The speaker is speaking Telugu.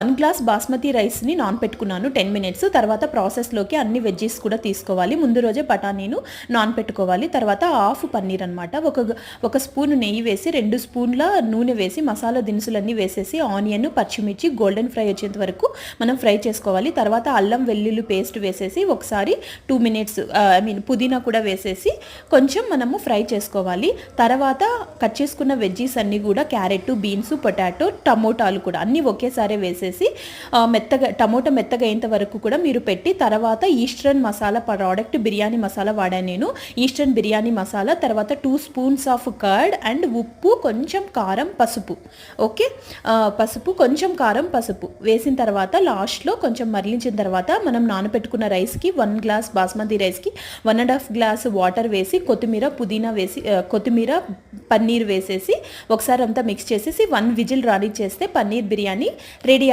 1 గ్లాస్ బాస్మతి రైస్‌ని నానపెట్టుకున్నాను 10 మినిట్స్. తర్వాత ప్రాసెస్‌లోకి అన్ని వెజ్జీస్ కూడా తీసుకోవాలి. ముందు రోజే బఠానీను నానపెట్టుకోవాలి. తర్వాత హాఫ్ పన్నీర్ అనమాట. ఒక స్పూన్ నెయ్యి వేసి, 2 స్పూన్ల నూనె వేసి, మసాలా దినుసులన్నీ వేసేసి, ఆనియన్, పచ్చిమిర్చి గోల్డెన్ ఫ్రై వచ్చేంత వరకు మనం ఫ్రై చేసుకోవాలి. తర్వాత అల్లం వెల్లుల్లి పేస్ట్ వేసేసి ఒకసారి 2 మినిట్స్ పుదీనా కూడా వేసేసి కొంచెం మనము ఫ్రై చేసుకోవాలి. తర్వాత కట్ చేసుకున్న వెజ్జీస్ అన్నీ కూడా క్యారెట్, బీన్స్, పొటాటో, టమోటాలు కూడా అన్నీ ఒకేసారి వేసేసి టమోటా మెత్తగా అయ్యేంత వరకు కూడా మీరు పెట్టి, తర్వాత ఈస్టర్న్ మసాలా ప్రోడక్ట్ బిర్యానీ మసాలా వాడాను నేను. ఈస్టర్న్ బిర్యానీ మసాలా, తర్వాత 2 స్పూన్స్ ఆఫ్ కర్డ్ అండ్ ఉప్పు, కొంచెం కారం, పసుపు. ఓకే, పసుపు, కొంచెం కారం, పసుపు వేసిన తర్వాత లాస్ట్లో కొంచెం మరిలించిన తర్వాత మనం నానబెట్టుకున్న రైస్కి 1 గ్లాస్ బాస్మతి రైస్కి 1.5 గ్లాస్ వాటర్ వేసి, కొత్తిమీర, పుదీనా వేసి, కొత్తిమీర, పన్నీర్ వేసేసి ఒకసారి అంతా మిక్స్ చేసేసి 1 విజిల్ రానిచ్చేస్తే పన్నీర్ బిర్యానీ రెడీ